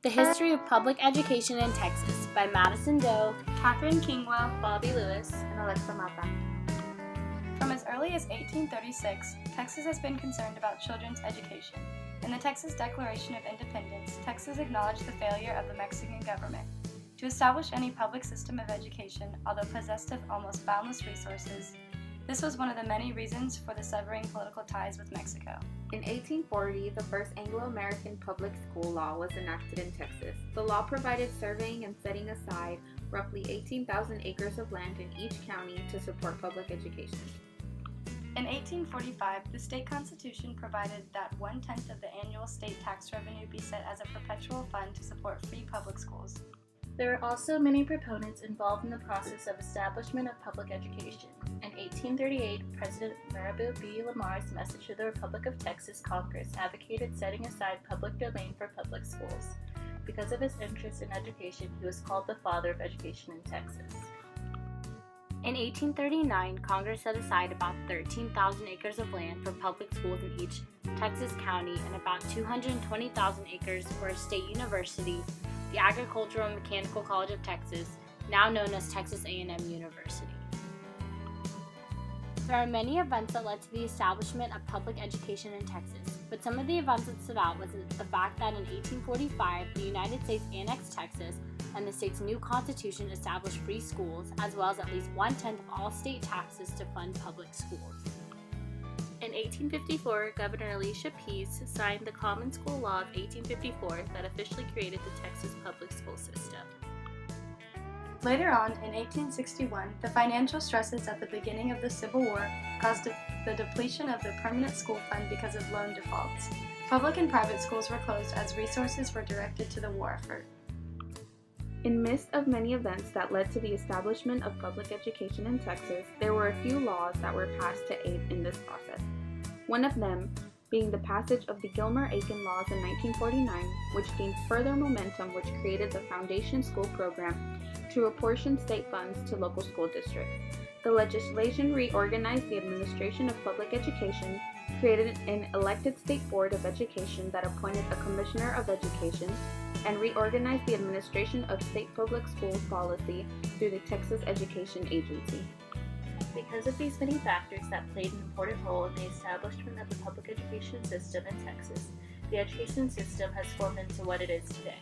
The History of Public Education in Texas by Madison Doe, Catherine Kingwell, Bobby Lewis, and Alexa Mata. From as early as 1836, Texas has been concerned about children's education. In the Texas Declaration of Independence, Texas acknowledged the failure of the Mexican government to establish any public system of education, although possessed of almost boundless resources. This was one of the many reasons for the severing political ties with Mexico. In 1840, the first Anglo-American public school law was enacted in Texas. The law provided surveying and setting aside roughly 18,000 acres of land in each county to support public education. In 1845, the state constitution provided that 1/10 of the annual state tax revenue be set as a perpetual fund to support free public schools. There were also many proponents involved in the process of establishment of public education. In 1838, President Mirabeau B. Lamar's message to the Republic of Texas Congress advocated setting aside public domain for public schools. Because of his interest in education, he was called the father of education in Texas. In 1839, Congress set aside about 13,000 acres of land for public schools in each Texas county and about 220,000 acres for a state university, the Agricultural and Mechanical College of Texas, now known as Texas A&M University. There are many events that led to the establishment of public education in Texas, but some of the events that stood out was the fact that in 1845, the United States annexed Texas, and the state's new constitution established free schools, as well as at least 1/10 of all state taxes to fund public schools. In 1854, Governor Alicia Pease signed the Common School Law of 1854 that officially created the Texas public school system. Later on, in 1861, the financial stresses at the beginning of the Civil War caused the depletion of the permanent school fund because of loan defaults. Public and private schools were closed as resources were directed to the war effort. In midst of many events that led to the establishment of public education in Texas, there were a few laws that were passed to aid in this process. One of them being the passage of the Gilmer-Aiken laws in 1949, which gained further momentum, which created the Foundation School Program to apportion state funds to local school districts. The legislation reorganized the administration of public education, created an elected state board of education that appointed a commissioner of education, and reorganized the administration of state public schools policy through the Texas Education Agency. Because of these many factors that played an important role in the establishment of the public education system in Texas, the education system has formed into what it is today,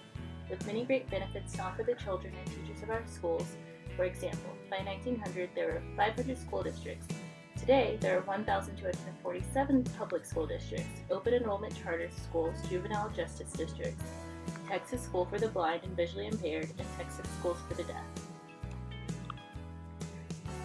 with many great benefits not for the children and teachers of our schools. For example, by 1900 there were 500 school districts. Today, there are 1,247 public school districts, open enrollment charter schools, juvenile justice districts, Texas School for the Blind and Visually Impaired, and Texas Schools for the Deaf.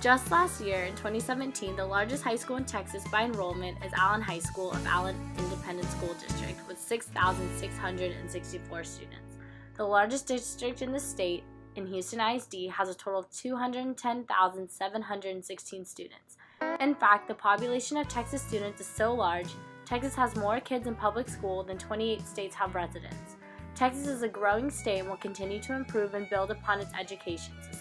Just last year, in 2017, the largest high school in Texas by enrollment is Allen High School of Allen Independent School District with 6,664 students. The largest district in the state, in Houston ISD, has a total of 210,716 students. In fact, the population of Texas students is so large, Texas has more kids in public school than 28 states have residents. Texas is a growing state and will continue to improve and build upon its education system.